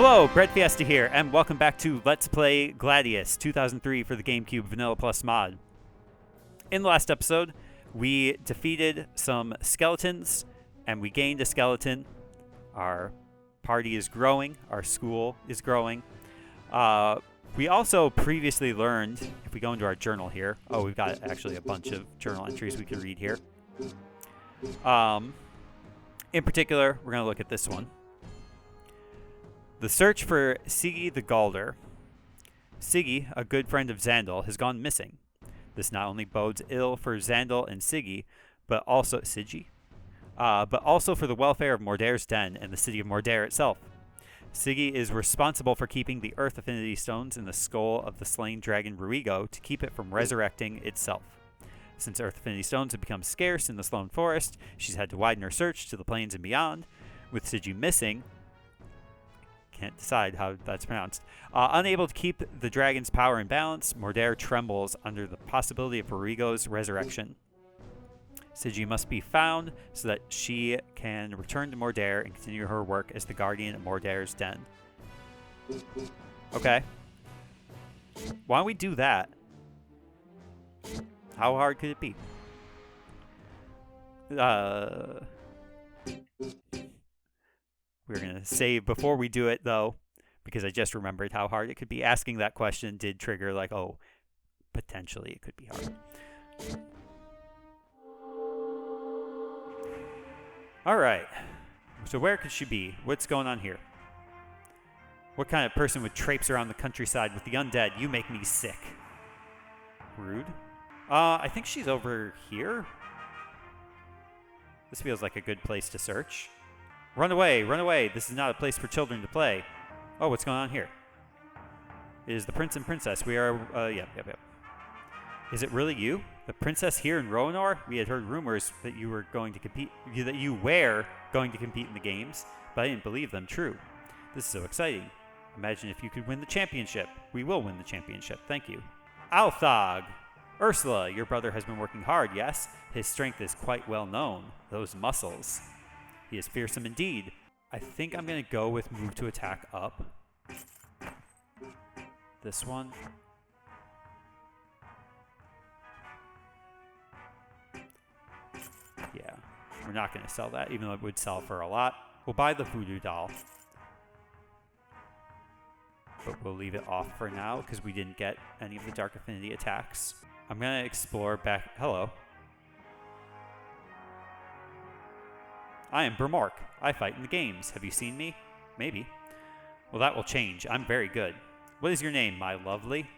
Hello, breadfiesta here, and welcome back to Let's Play Gladius 2003 for the GameCube Vanilla Plus mod. In the last episode, we defeated some skeletons, and we gained a skeleton. Our party is growing, our school is growing. We also previously learned, if we go into our journal here, we've got actually a bunch of journal entries we can read here. In particular, we're going to look at this one. The search for Sigi the Galdr. Sigi, a good friend of Xandal, has gone missing. This not only bodes ill for Xandal and Sigi, but also for the welfare of Mordare's den and the city of Mordare itself. Sigi is responsible for keeping the Earth Affinity Stones in the skull of the slain dragon Ruigo to keep it from resurrecting itself. Since Earth Affinity Stones have become scarce in the Sloan Forest, she's had to widen her search to the plains and beyond. With Sigi missing, can't decide how that's pronounced. Unable to keep the dragon's power in balance, Mordare trembles under the possibility of Ruigo's resurrection. Sigi must be found so that she can return to Mordare and continue her work as the guardian of Mordare's den. Okay. Why don't we do that? How hard could it be? We're going to save before we do it, though, because I just remembered how hard it could be. Asking that question did trigger, like, oh, potentially it could be hard. All right. So where could she be? What's going on here? What kind of person would traipse around the countryside with the undead? You make me sick. Rude. I think she's over here. This feels like a good place to search. Run away, run away. This is not a place for children to play. Oh, what's going on here? It is the prince and princess. We are, yep. Is it really you? The princess here in Roanor? We had heard rumors that you were going to compete, that you were going to compete in the games, but I didn't believe them true. This is so exciting. Imagine if you could win the championship. We will win the championship. Thank you. Althog! Ursula, your brother has been working hard, yes? His strength is quite well known. Those muscles. He is fearsome indeed. I think I'm going to go with move to attack up. This one. Yeah, we're not going to sell that, even though it would sell for a lot. We'll buy the voodoo doll. But we'll leave it off for now because we didn't get any of the Dark Affinity attacks. I'm going to explore back... Hello. I am Bermork. I fight in the games. Have you seen me? Maybe. Well, that will change. I'm very good. What is your name, my lovely?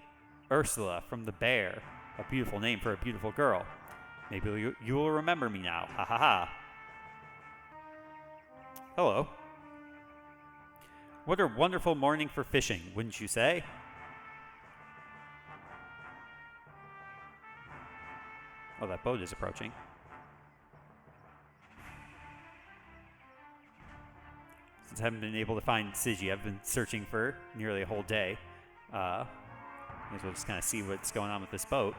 Ursula from the Bear. A beautiful name for a beautiful girl. Maybe you will remember me now. Ha ha ha. Hello. What a wonderful morning for fishing, wouldn't you say? Oh, that boat is approaching. Since I haven't been able to find Sigi, I've been searching for nearly a whole day. May as well just kind of see what's going on with this boat.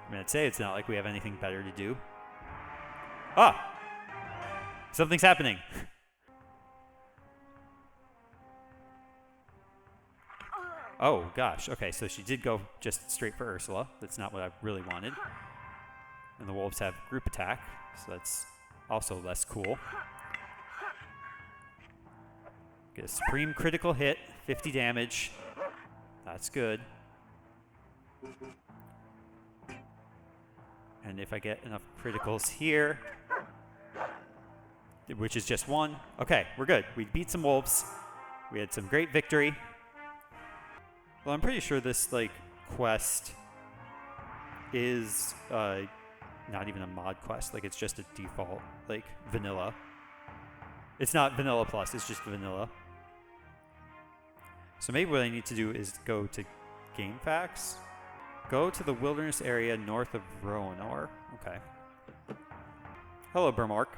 I mean, I'd say it's not like we have anything better to do. Ah! Something's happening. Oh, gosh. Okay, so she did go just straight for Ursula. That's not what I really wanted. And the wolves have group attack, so that's also less cool. Get a supreme critical hit, 50 damage. That's good. And if I get enough criticals here, which is just one. Okay, we're good. We beat some wolves. We had some great victory. Well, I'm pretty sure this, quest is not even a mod quest. It's just a default, vanilla. It's not vanilla plus, it's just vanilla. So maybe what I need to do is go to Game Facts. Go to the wilderness area north of Roanor. Okay. Hello, Bermork.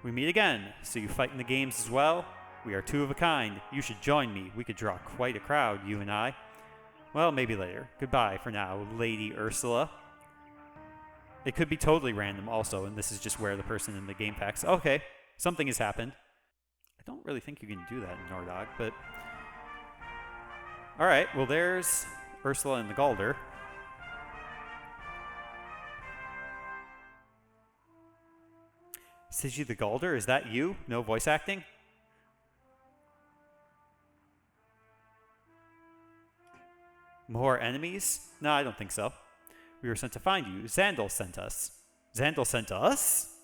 We meet again. So you fight in the games as well? We are two of a kind. You should join me. We could draw quite a crowd, you and I. Well, maybe later. Goodbye for now, Lady Ursula. It could be totally random also, and this is just where the person in the game packs. Okay, something has happened. I don't really think you can do that in Nordog, but... Alright, well there's Ursula and the Galdr. Sigi the Galdr, is that you? No voice acting? More enemies? No, I don't think so. We were sent to find you. Xandal sent us. Xandal sent us?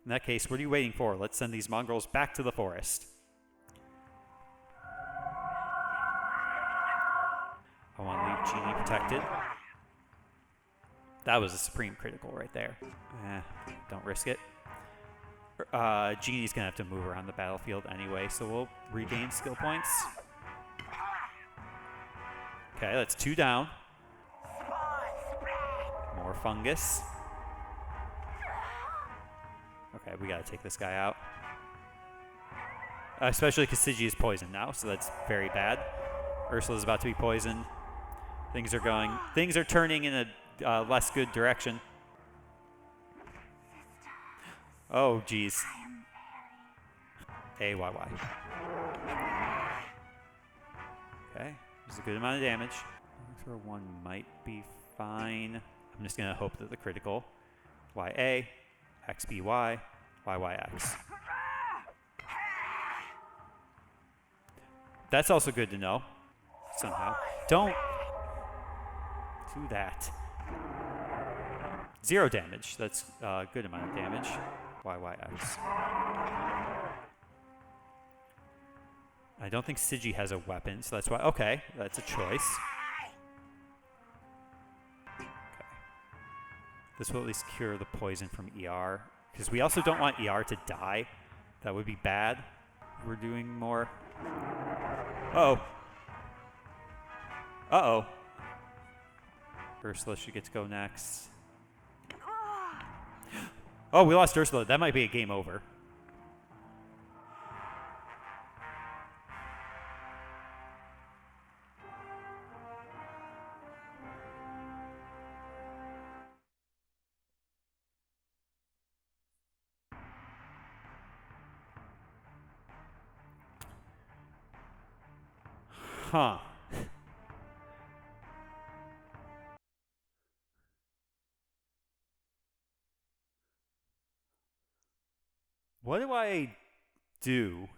In that case, what are you waiting for? Let's send these mongrels back to the forest. I want to leave Genie protected. That was a supreme critical right there. Don't risk it. Genie's going to have to move around the battlefield anyway, so we'll regain skill points. Okay, that's 2 down. More fungus. Okay, we gotta take this guy out. Especially because Sigi is poisoned now, so that's very bad. Ursula's about to be poisoned. Things are turning in a less good direction. Oh, jeez. AYY. Okay, there's a good amount of damage. Throw 1 might be fine. I'm just gonna hope that the critical. YA, XBY, YYX. That's also good to know. Somehow. Don't do that. 0 damage. That's a good amount of damage. YYX. I don't think Sigi has a weapon, so that's why. Okay, that's a choice. Okay. This will at least cure the poison from ER, because we also don't want ER to die. That would be bad. We're doing more. Uh-oh. Uh-oh. Ursula should get to go next. Oh, we lost Ursula. That might be a game over. Huh. What do I do?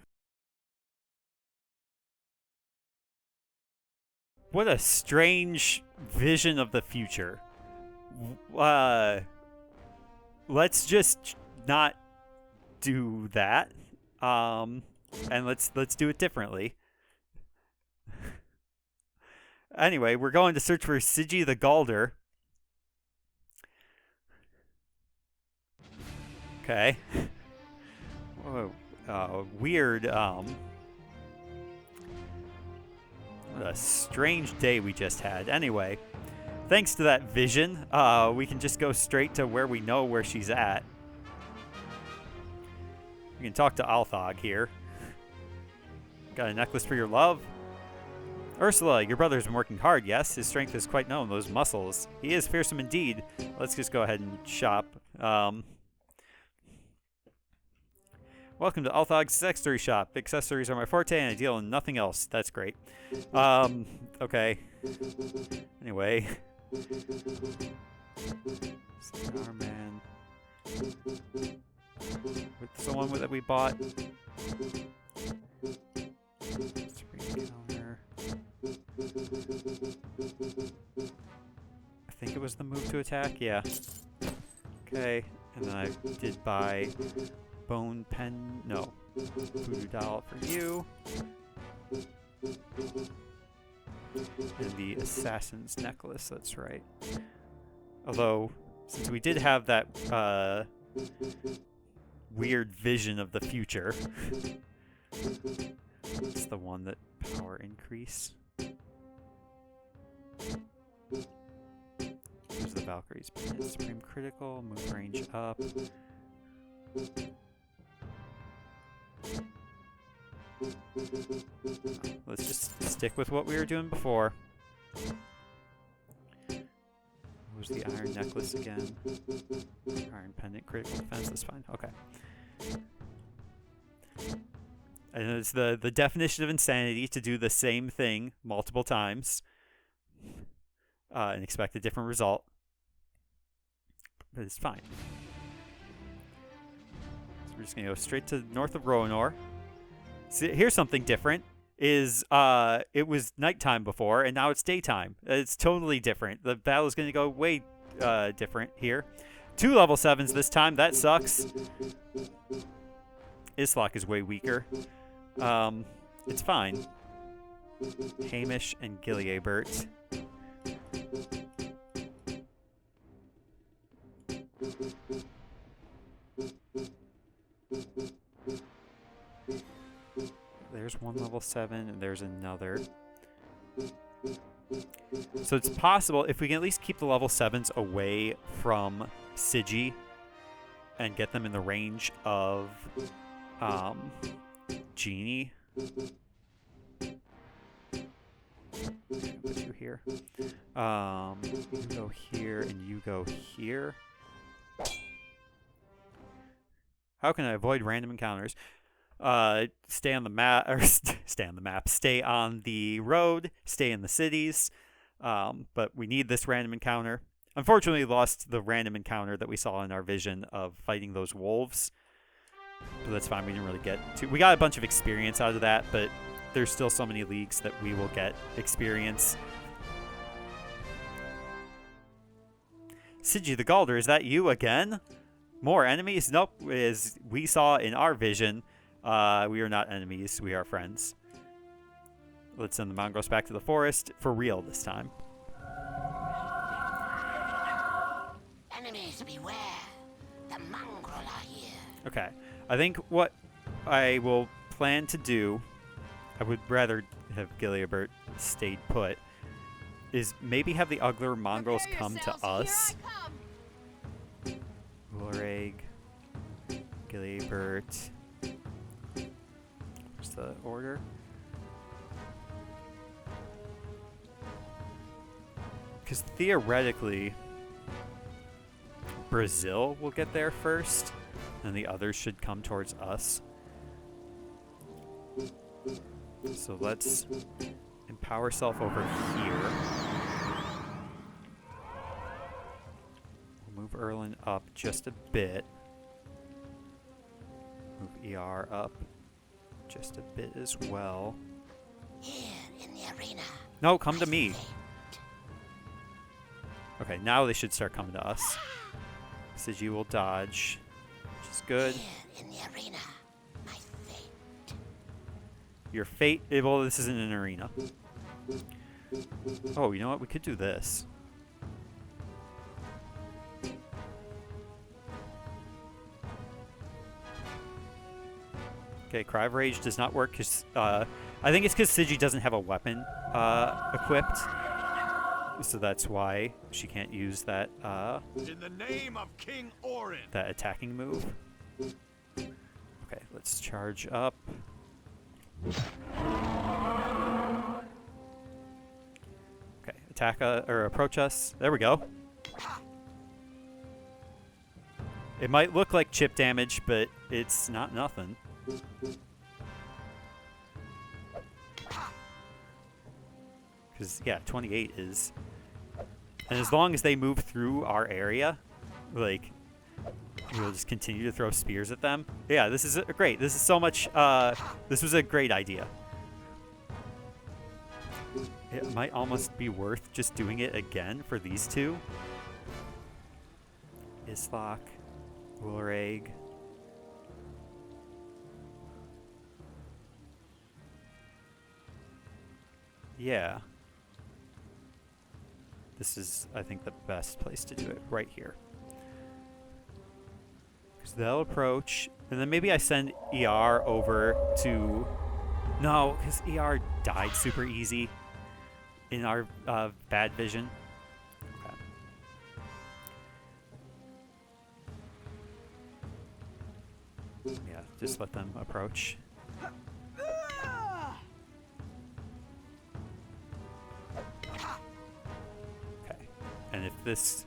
What a strange vision of the future. Let's just not do that. And let's do it differently. Anyway, we're going to search for Sigi the Galdr. Okay. Weird, what a strange day we just had. Anyway, thanks to that vision, we can just go straight to where we know where she's at. We can talk to Althog here. Got a necklace for your love? Ursula, your brother's been working hard, yes? His strength is quite known, those muscles. He is fearsome indeed. Let's just go ahead and shop. Welcome to Althog's accessory shop. Accessories are my forte and I deal in nothing else. That's great. Okay. Anyway. Starman. What's the one that we bought? Counter. I think it was the move to attack? Yeah. Okay. And then I did buy Bone Pen, no. Voodoo Doll for you. And the Assassin's Necklace, that's right. Although, since we did have that weird vision of the future, it's the one that power increase. There's the Valkyrie's Supreme Critical, move range up. Let's just stick with what we were doing before. What was the iron necklace again? Iron pendant, critical defense, that's fine. Okay. And it's the definition of insanity to do the same thing multiple times and expect a different result. But it's fine. So we're just going to go straight to north of Roanor. See, here's something different. It was nighttime before, and now it's daytime. It's totally different. The battle is going to go way different here. 2 level 7s this time. That sucks. Islok is way weaker. It's fine. Hamish and Gileabert. There's 1 level 7, and there's another. So it's possible, if we can at least keep the level 7s away from Sigi and get them in the range of Genie. Put you here. You go here, and you go here. How can I avoid random encounters? Stay on the map, or stay on the map. Stay on the road. Stay in the cities. But we need this random encounter. Unfortunately, we lost the random encounter that we saw in our vision of fighting those wolves. But that's fine. We didn't really get to. We got a bunch of experience out of that, but there's still so many leagues that we will get experience. Sigi the Galdr, is that you again? More enemies? Nope. As we saw in our vision, we are not enemies. We are friends. Let's send the mongrels back to the forest for real this time. Enemies beware. The mongrel are here. Okay. I think what I will plan to do, I would rather have Gileabert stayed put, is maybe have the Ugler mongrels come to us. Ulreg, Gileabert. What's the order? Because theoretically, Brazil will get there first, and the others should come towards us. So let's empower self over here. We'll move Erlin up just a bit. Move ER up just a bit as well. Here in the arena. No, come to me. Okay, now they should start coming to us. Sigi will dodge, which is good. Here in the arena. My fate. Your fate? Well, this isn't an arena. Oh, you know what? We could do this. Okay, Cry of Rage does not work because I think it's because Sigi doesn't have a weapon equipped. So that's why she can't use that in the name of King Orin. That attacking move. Okay, let's charge up. Okay, attack or approach us. There we go. It might look like chip damage, but it's not nothing. Because, yeah, 28 is... And as long as they move through our area, like, we'll just continue to throw spears at them. Yeah, this is great. This is so much... this was a great idea. It might almost be worth just doing it again for these two. Islok, Ulreg. Yeah. This is, I think, the best place to do it, right here. Because they'll approach, and then maybe I send ER over to... No, because ER died super easy in our bad vision. Okay. Yeah, just let them approach. this.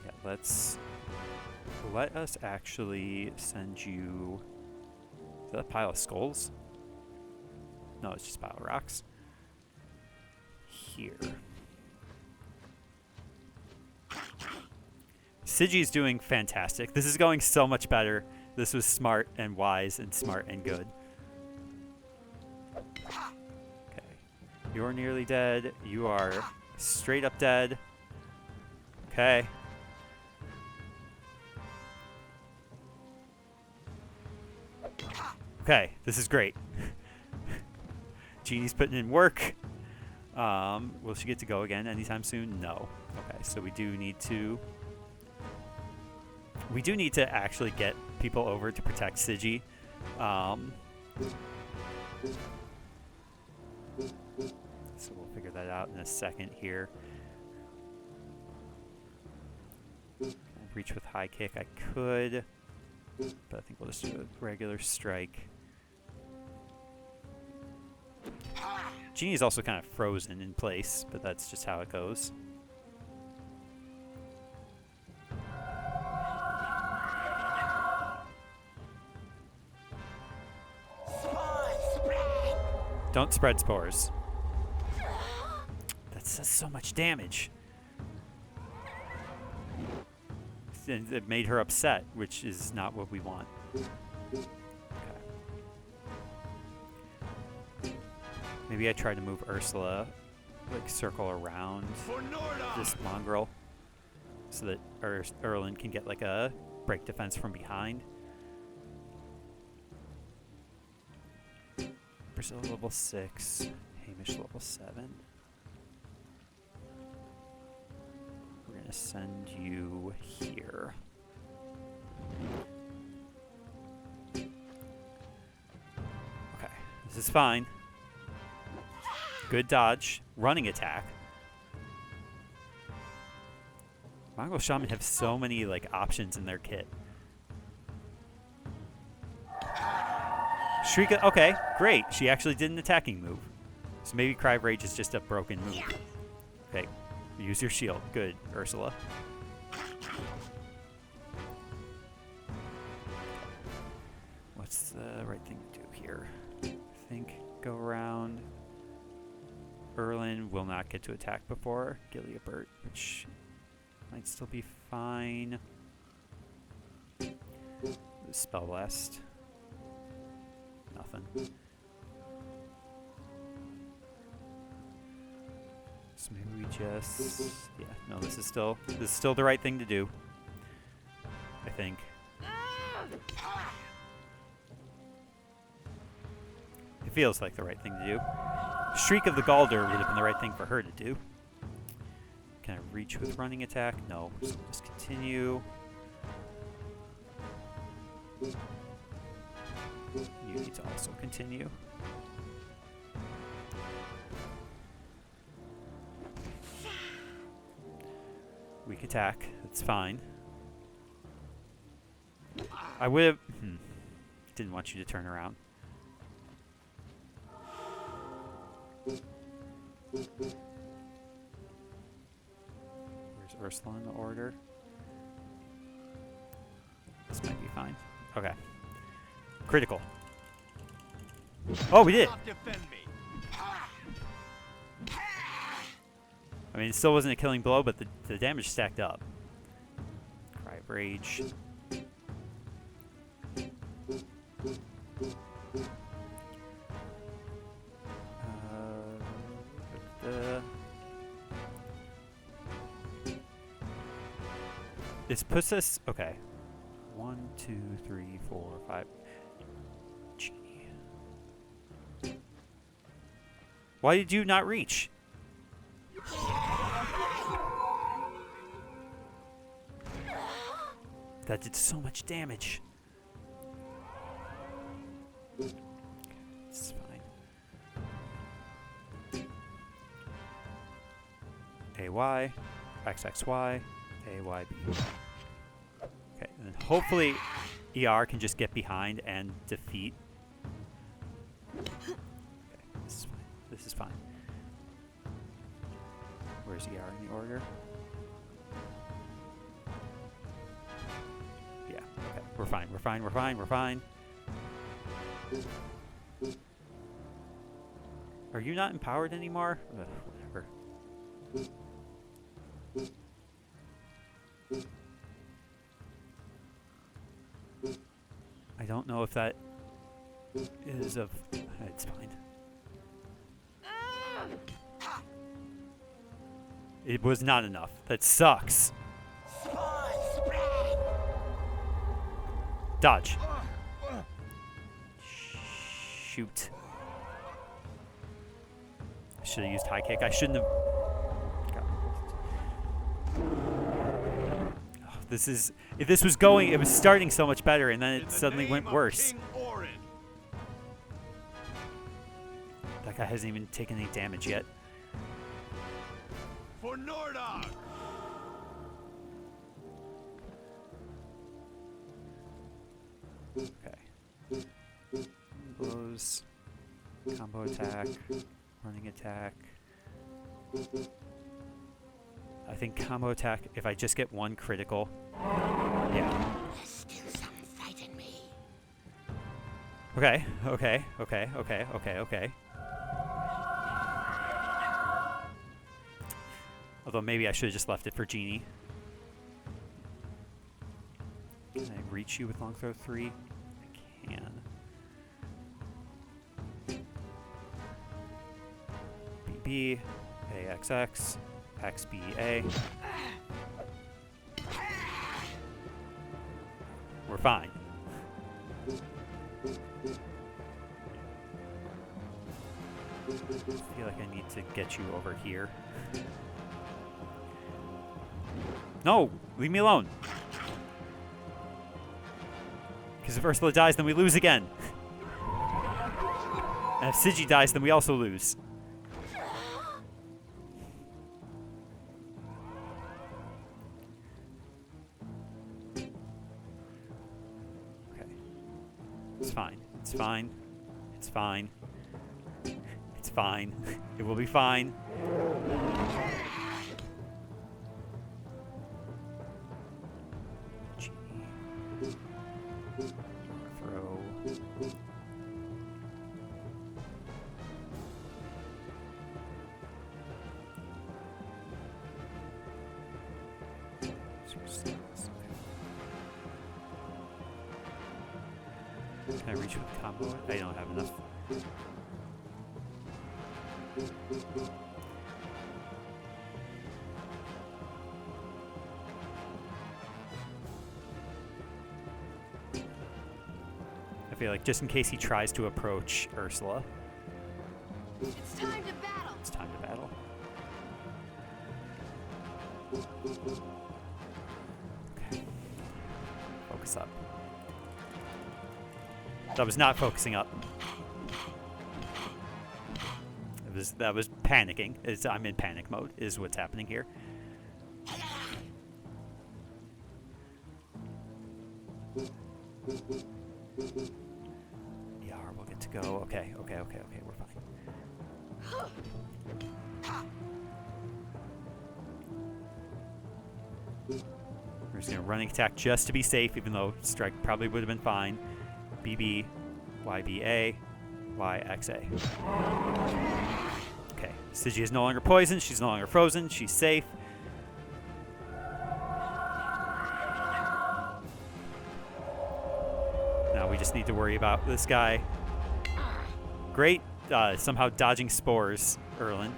Yeah, let us actually send you. Is that a pile of skulls? No, it's just a pile of rocks. Here. Sigi's doing fantastic. This is going so much better. This was smart and wise and smart and good. Okay. You're nearly dead. You are straight up dead. Okay. Okay, this is great. Jeannie's putting in work. Will she get to go again anytime soon? No. Okay, so we do need to actually get people over to protect Sigi. So we'll figure that out in a second here. Reach with high kick, I could, but I think we'll just do a regular strike. Jeannie's also kind of frozen in place, but that's just how it goes. Don't spread spores. That does so much damage. And it made her upset, which is not what we want. Maybe I try to move Ursula, like circle around this mongrel, so that Erlen can get like a break defense from behind. Priscilla level 6, Hamish level 7. We're gonna send you here. Okay, this is fine. Good dodge. Running attack. Mongol Shaman have so many like options in their kit. Shriek. Okay, great. She actually did an attacking move. So maybe Cry of Rage is just a broken move. Okay, use your shield. Good, Ursula. What's the right thing to do here? I think go around. Erlen will not get to attack before Gileabert, which might still be fine. Spell Blast. Nothing. So maybe we just... Yeah, no, this is still the right thing to do. I think. It feels like the right thing to do. Shriek of the Galdr would have been the right thing for her to do. Can I reach with running attack? No. So just continue. You need to also continue. Weak attack. That's fine. I would have... Didn't want you to turn around. Where's Ursula in the order? This might be fine. Okay. Critical. Oh, we did! I mean, it still wasn't a killing blow, but the damage stacked up. Cry of Rage. This puts us... Okay. 1, 2, 3, 4, 5. Gee. Why did you not reach? That did so much damage. It's fine. AY, XXY, AYB. Okay, and then hopefully ER can just get behind and defeat. Okay, this is fine. This is fine. Where's ER in the order? Yeah, okay. We're fine, we're fine, we're fine, we're fine. Are you not empowered anymore? Ugh, whatever. I don't know if that is of... It's fine. It was not enough. That sucks. Dodge. Shoot. I should have used high kick. I shouldn't have... Oh, this is... If this was going... It was starting so much better, and then it suddenly went worse. That guy hasn't even taken any damage yet. For Nordog. Okay. Blows. Combo attack. Running attack. I think combo attack, if I just get one critical. Yeah. There's still some fight in me. Okay, okay, okay, okay, okay, okay. Although maybe I should have just left it for Genie. Can I reach you with long throw 3? I can. BB, AXX, XBA. We're fine. I feel like I need to get you over here. No! Leave me alone! Because if Ursula dies, then we lose again. And if Sigi dies, then we also lose. Okay. It's fine. It's fine. It's fine. It's fine. It will be fine. Throw. Can I reach with the combo? I don't have enough. I feel like just in case he tries to approach Ursula. It's time to battle. It's time to battle. Okay. Focus up. That was not focusing up. That was panicking. I'm in panic mode, is what's happening here. Yeah, we'll get to go. Okay, okay, okay, okay, we're fine. We're just gonna running attack just to be safe, even though strike probably would have been fine. BB, YBA, YXA. Okay, Sigi is no longer poisoned, she's no longer frozen, she's safe. Now we just need to worry about this guy. Great, somehow dodging spores, Erlen.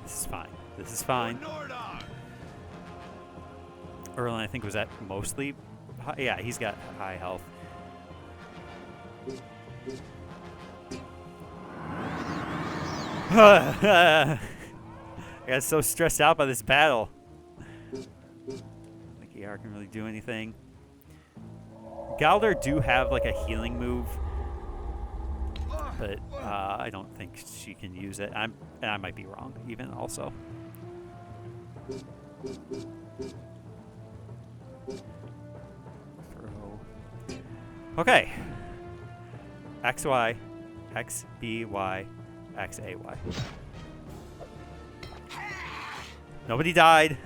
This is fine. This is fine. Erlen, I think, was at mostly... Yeah, he's got high health. I got so stressed out by this battle. Like ER can really do anything. Galdr do have like a healing move, but I don't think she can use it. I might be wrong even also. Throw. Okay. X, Y, X, B, Y, X, A, Y. Nobody died.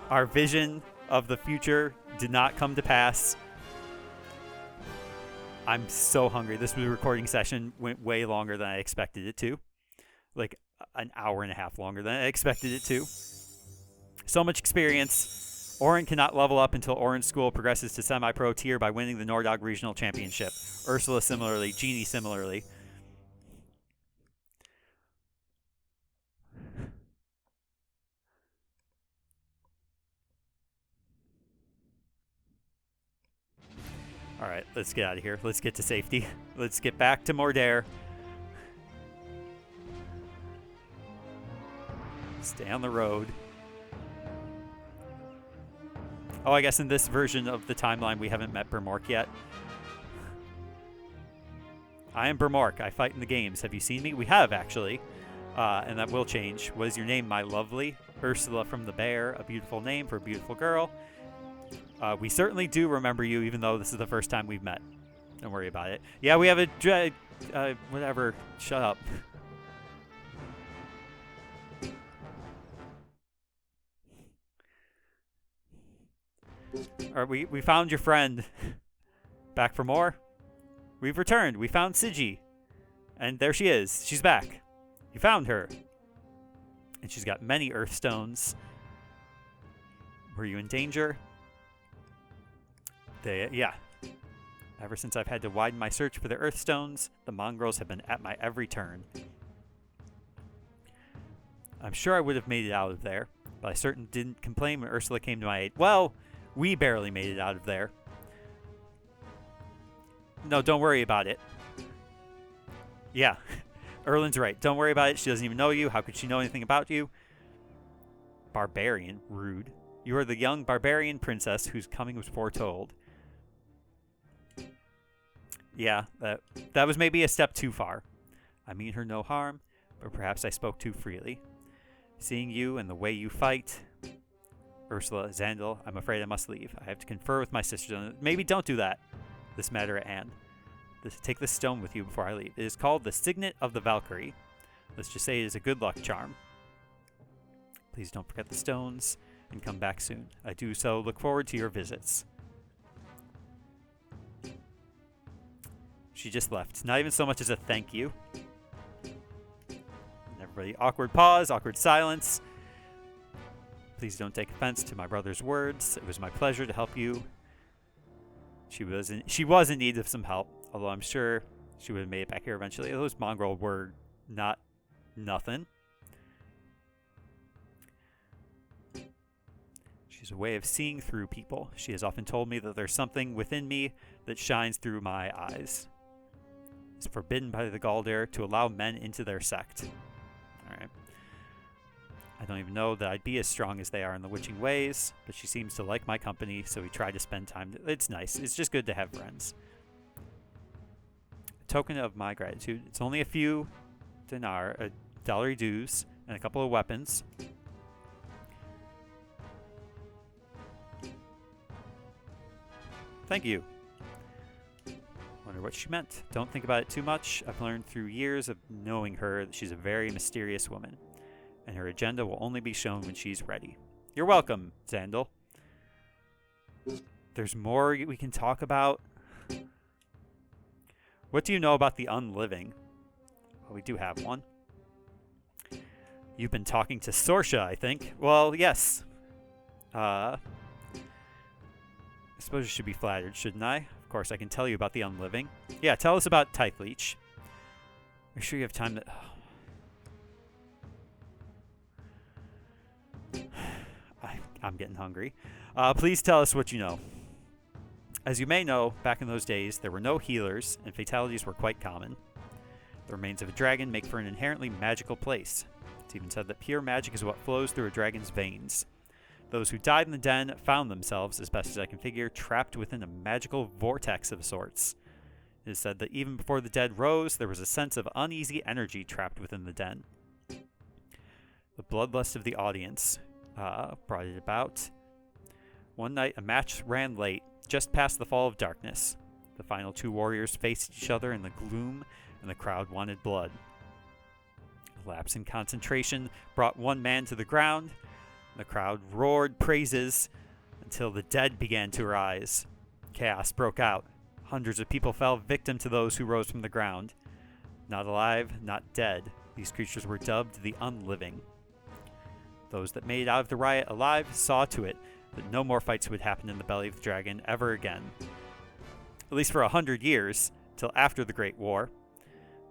Our vision of the future did not come to pass. I'm so hungry. This recording session went way longer than I expected it to. Like an hour and a half longer than I expected it to. So much experience. Orin cannot level up until Orin's school progresses to semi-pro tier by winning the Nordog Regional Championship. Ursula similarly. Genie similarly. Alright, let's get out of here. Let's get to safety. Let's get back to Mordair. Stay on the road. Oh, I guess in this version of the timeline we haven't met Bermork yet. I am Bermork. I fight in the games. Have you seen me? We have, actually. And that will change. What is your name, my lovely? Ursula from the Bear. A beautiful name for a beautiful girl. We certainly do remember you, even though this is the first time we've met. Don't worry about it. Yeah, we have a whatever. Shut up. All right, we found your friend. Back for more? We've returned. We found Sigi. And there she is. She's back. You found her. And she's got many earth stones. Were you in danger? Yeah. Ever since I've had to widen my search for the Earthstones, the mongrels have been at my every turn. I'm sure I would have made it out of there, but I certainly didn't complain when Ursula came to my aid. Well, we barely made it out of there. No, don't worry about it. Yeah, Erlen's right. Don't worry about it. She doesn't even know you. How could she know anything about you? Barbarian. Rude. You are the young barbarian princess whose coming was foretold. Yeah, that was maybe a step too far. I mean her no harm, but perhaps I spoke too freely. Seeing you and the way you fight... Ursula, Zandal, I'm afraid I must leave. I have to confer with my sisters on it. Maybe don't do that. This matter at hand. Take this stone with you before I leave. It is called the Signet of the Valkyrie. Let's just say it is a good luck charm. Please don't forget the stones, and come back soon. I do so look forward to your visits. She just left. Not even so much as a thank you. And everybody, awkward pause, awkward silence. Please don't take offense to my brother's words. It was my pleasure to help you. She was in need of some help, although I'm sure she would have made it back here eventually. Those mongrel were not nothing. She's a way of seeing through people. She has often told me that there's something within me that shines through my eyes. It's forbidden by the Galdr to allow men into their sect. Alright. I don't even know that I'd be as strong as they are in the witching ways, but she seems to like my company, so we try to spend time. It's nice. It's just good to have friends. A token of my gratitude. It's only a few dollar dues, and a couple of weapons. Thank you. Wonder what she meant. Don't think about it too much. I've learned through years of knowing her that she's a very mysterious woman, and her agenda will only be shown when she's ready. You're welcome, Zandal. There's more we can talk about. What do you know about the unliving? Well, we do have one. You've been talking to Sorsha, I think. Well, yes. I suppose you should be flattered, shouldn't I? Of course, I can tell you about the unliving. Yeah, tell us about Tythleech. Are you sure you have time to... I'm getting hungry. Please tell us what you know. As you may know, back in those days, there were no healers, and fatalities were quite common. The remains of a dragon make for an inherently magical place. It's even said that pure magic is what flows through a dragon's veins. Those who died in the den found themselves, as best as I can figure, trapped within a magical vortex of sorts. It is said that even before the dead rose, there was a sense of uneasy energy trapped within the den. The bloodlust of the audience brought it about. One night, a match ran late, just past the fall of darkness. The final two warriors faced each other in the gloom, and the crowd wanted blood. A lapse in concentration brought one man to the ground. The crowd roared praises until the dead began to rise. Chaos broke out. Hundreds of people fell victim to those who rose from the ground. Not alive, not dead, these creatures were dubbed the Unliving. Those that made it out of the riot alive saw to it that no more fights would happen in the belly of the dragon ever again. At least for 100 years, till after the Great War,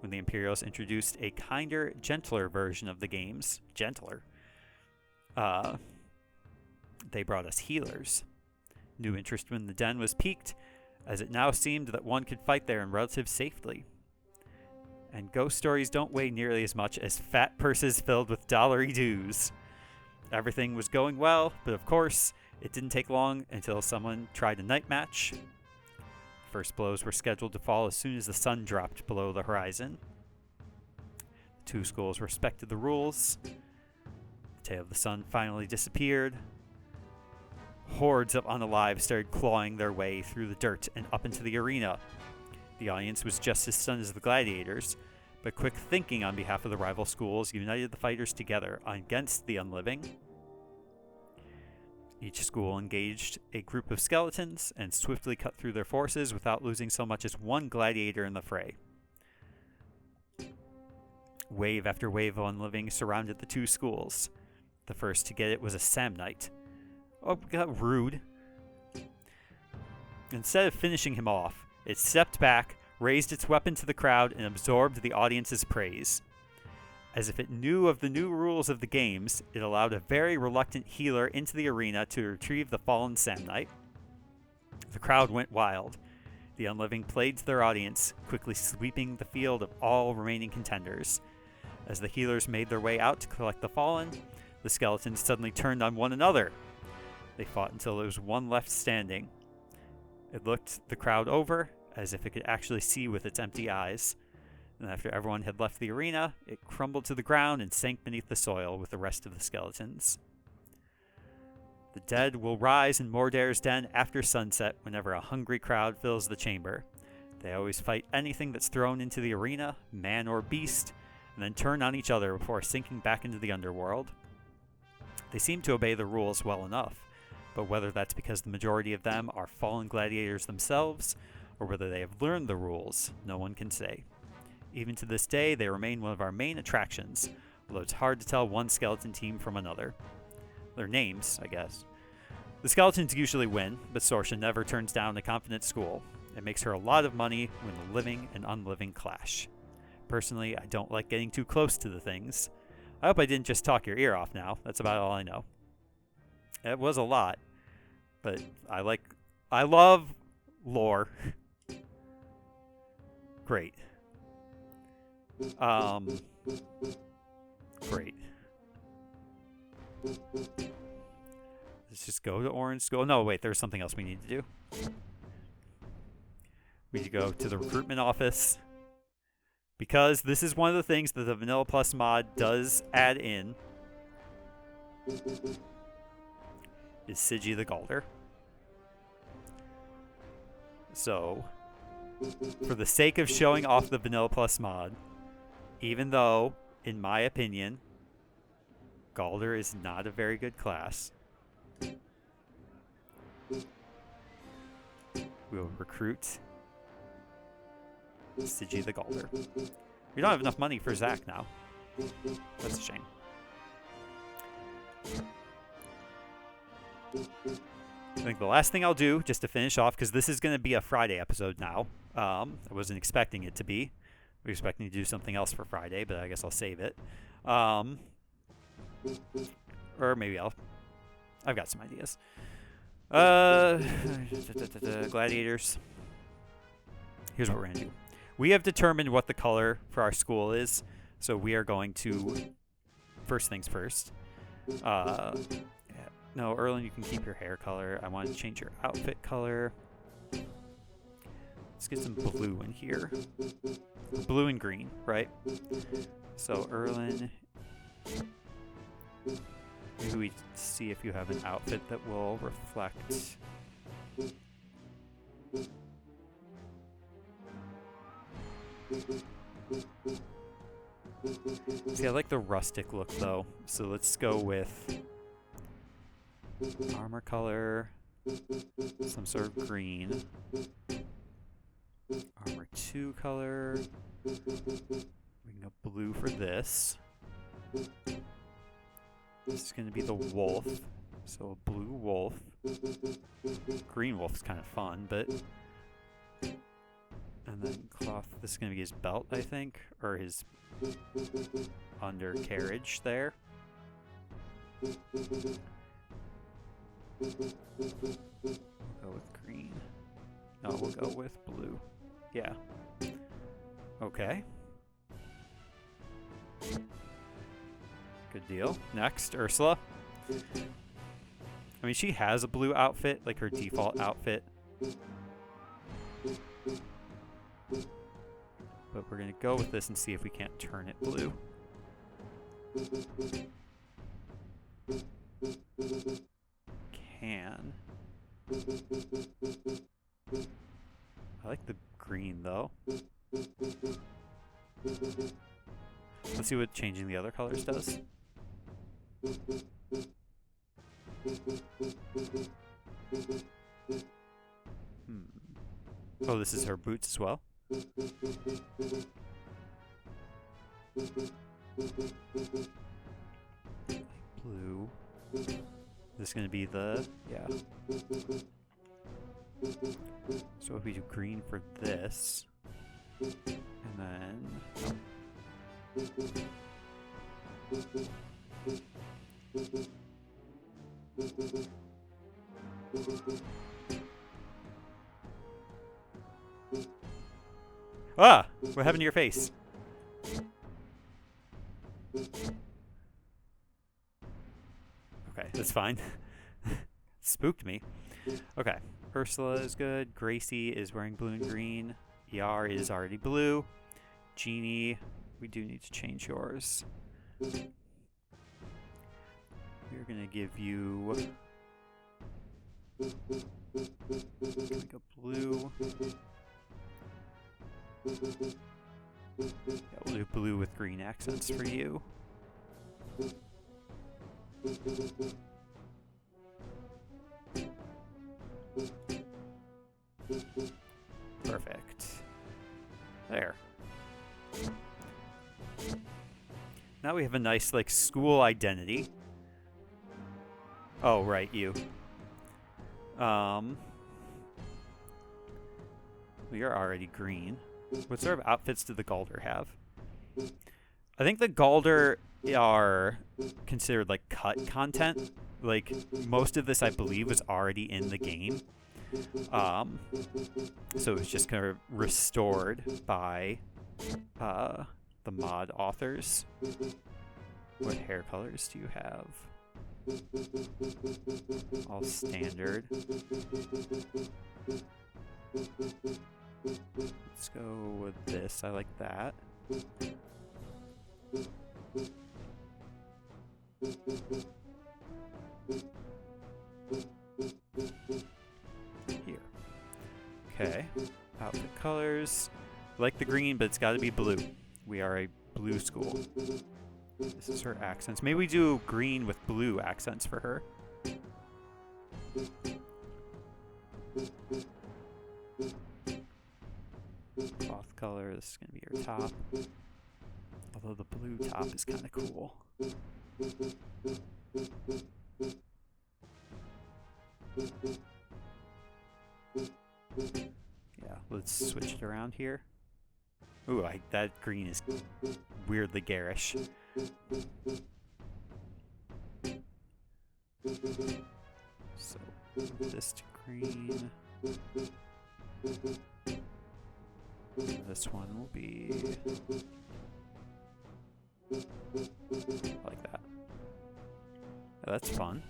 when the Imperials introduced a kinder, gentler version of the games. Gentler. They brought us healers. New interest in the den was piqued, as it now seemed that one could fight there in relative safety. And ghost stories don't weigh nearly as much as fat purses filled with dollary dues. Everything was going well, but of course, it didn't take long until someone tried a night match. First blows were scheduled to fall as soon as the sun dropped below the horizon. The two schools respected the rules. The tail of the sun finally disappeared. Hordes of unalive started clawing their way through the dirt and up into the arena. The audience was just as stunned as the gladiators, but quick thinking on behalf of the rival schools united the fighters together against the Unliving. Each school engaged a group of skeletons and swiftly cut through their forces without losing so much as one gladiator in the fray. Wave after wave of Unliving surrounded the two schools. The first to get it was a Samnite. Oh, got rude. Instead of finishing him off, it stepped back, raised its weapon to the crowd, and absorbed the audience's praise. As if it knew of the new rules of the games, it allowed a very reluctant healer into the arena to retrieve the fallen Samnite. The crowd went wild. The Unliving played to their audience, quickly sweeping the field of all remaining contenders. As the healers made their way out to collect the fallen, the skeletons suddenly turned on one another. They fought until there was one left standing. It looked the crowd over, as if it could actually see with its empty eyes. And after everyone had left the arena, it crumbled to the ground and sank beneath the soil with the rest of the skeletons. The dead will rise in Mordare's den after sunset whenever a hungry crowd fills the chamber. They always fight anything that's thrown into the arena, man or beast, and then turn on each other before sinking back into the underworld. They seem to obey the rules well enough, but whether that's because the majority of them are fallen gladiators themselves, or whether they have learned the rules, no one can say. Even to this day, they remain one of our main attractions, although it's hard to tell one skeleton team from another. Their names, I guess. The skeletons usually win, but Sorsha never turns down a confident school. It makes her a lot of money when the living and unliving clash. Personally, I don't like getting too close to the things. I hope I didn't just talk your ear off now. That's about all I know. It was a lot, but I love lore. Great. Great. Let's just go to Orange School. No, wait, there's something else we need to do. We need to go to the recruitment office, because this is one of the things that the Vanilla Plus mod does add in, is Sigi the Galdr. So, for the sake of showing off the Vanilla Plus mod, even though, in my opinion, Galdr is not a very good class, we'll recruit Sigi the Galdr. We don't have enough money for Zack now. That's a shame. I think the last thing I'll do, just to finish off, because this is going to be a Friday episode now. I wasn't expecting it to be. We were expecting to do something else for Friday, but I guess I'll save it. Or maybe I've got some ideas. Gladiators. Here's what we're going to do. We have determined what the color for our school is, so we are going to, first things first. No, Erlen, you can keep your hair color. I want to change your outfit color. Let's get some blue in here. Blue and green, right? So Erlen, Maybe we see if you have an outfit that will reflect. See, I like the rustic look though, so let's go with armor color, some sort of green. Armor 2 color. We can go blue for this. This is going to be the wolf, so a blue wolf. Green wolf is kind of fun, but... And then cloth, this is going to be his belt, I think, or his undercarriage there. We'll go with green. No, we'll go with blue. Yeah. Okay. Good deal. Next, Ursula. I mean, she has a blue outfit, like her default outfit. But we're going to go with this and see if we can't turn it blue. Can. I like the green, though. Let's see what changing the other colors does. Oh, this is her boots as well. Blue. This is going to be the... yeah. So if we do green for this, and then... Ah! What happened to your face? Okay, that's fine. Spooked me. Okay, Ursula is good. Gracie is wearing blue and green. Yar is already blue. Jeannie, we do need to change yours. We're gonna give you... go blue. Yeah, we'll do blue with green accents for you. Perfect. There. Now we have a nice, like, school identity. Oh, right, you. We are already green. What sort of outfits do the Galdr have? I think the Galdr are considered like cut content. Like most of this, I believe, was already in the game. So it was just kind of restored by the mod authors. What hair colors do you have? All standard. Let's go with this. I like that. Here. Okay. Outfit colors. I like the green, but it's got to be blue. We are a blue school. This is her accents. Maybe we do green with blue accents for her. Cloth color. This is going to be her top. Although the blue top is kind of cool. Yeah, let's switch it around here. Ooh, that green is weirdly garish. So, this to green. This one will be... like that. Oh, that's fun.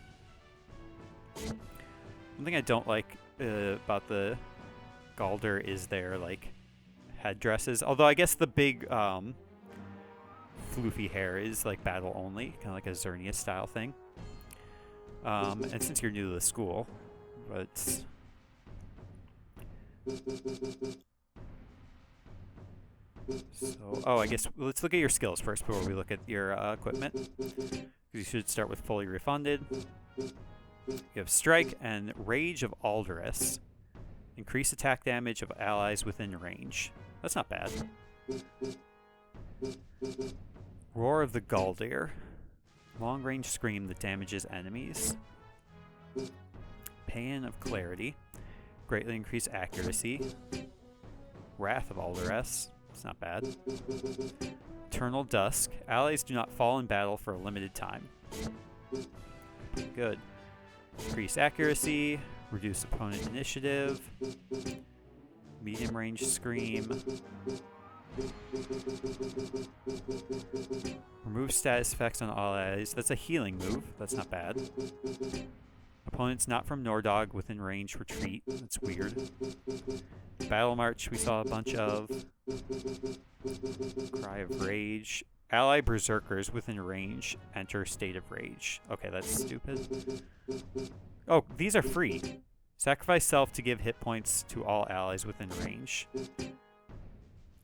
One thing I don't like about the Galdr is their, like, headdresses. Although I guess the big floofy hair is like battle only, kind of like a Xerneas style thing. And since you're new to the school, but so, oh, I guess let's look at your skills first before we look at your equipment. You should start with fully refunded. You have Strike and Rage of Alderus. Increase attack damage of allies within range. That's not bad. Roar of the Galdr. Long range scream that damages enemies. Paean of Clarity. Greatly increase accuracy. Wrath of Alderus. It's not bad. Eternal Dusk. Allies do not fall in battle for a limited time. Good. Increase accuracy. Reduce opponent initiative. Medium range scream. Remove status effects on all allies. That's a healing move. That's not bad. Opponents not from Nordog within range retreat. That's weird. Battle March we saw a bunch of. Cry of Rage. Ally Berserkers within range enter State of Rage. Okay, that's stupid. Oh, these are free. Sacrifice self to give hit points to all allies within range.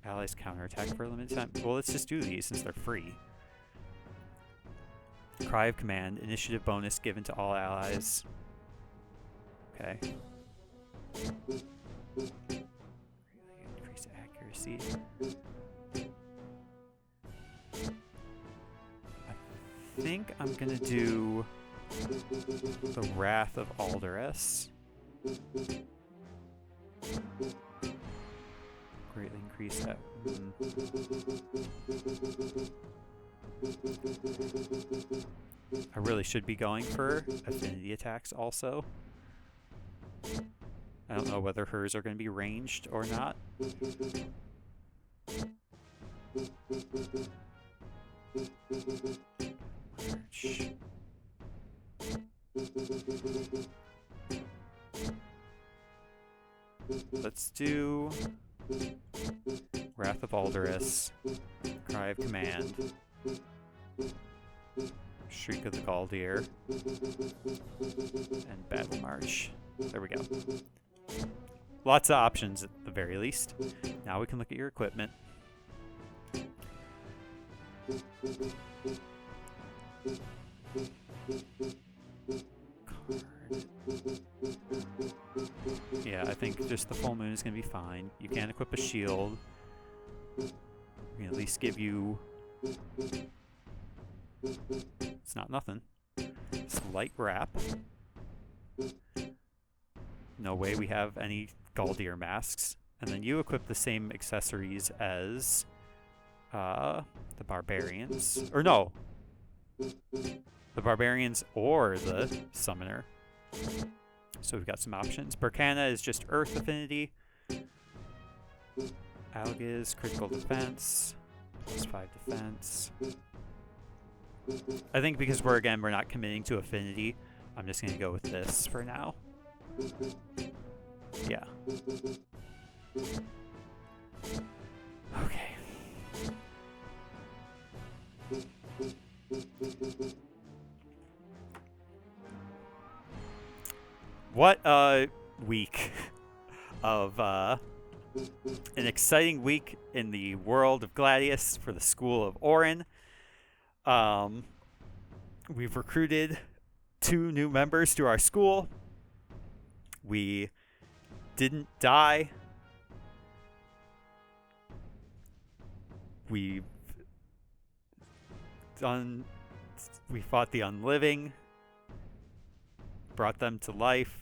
Allies counterattack for a limited time. Well, let's just do these since they're free. Cry of Command. Initiative bonus given to all allies. Okay. Increase accuracy. I think I'm gonna do the Wrath of Alderus. Greatly increase that. I really should be going for affinity attacks also. I don't know whether hers are going to be ranged or not. March. Let's do Wrath of Alderus, Cry of Command, Shriek of the Galdr, and Battle March. There we go. Lots of options at the very least. Now we can look at your equipment. Yeah, I think just the full moon is going to be fine. You can equip a shield. We can at least give you... It's not nothing. Slight wrap. No way we have any Galdr masks. And then you equip the same accessories as the barbarians. Or no! The barbarians or the summoner. So we've got some options. Berkana is just Earth affinity. Algiz, critical defense. +5 defense. I think because we're not committing to affinity, I'm just going to go with this for now. Yeah. Okay. What a week of an exciting week in the world of Gladius for the School of Orin. We've recruited 2 new members to our school. We didn't die. We fought the unliving, brought them to life.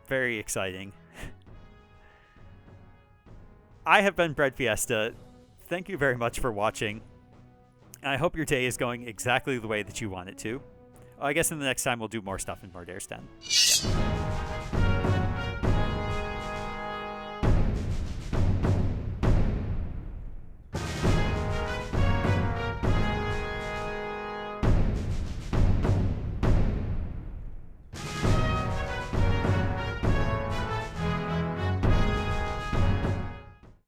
Very exciting. I have been breadfiesta. Thank you very much for watching. And I hope your day is going exactly the way that you want it to. I guess in the next time we'll do more stuff in Mordair's Den. Yeah.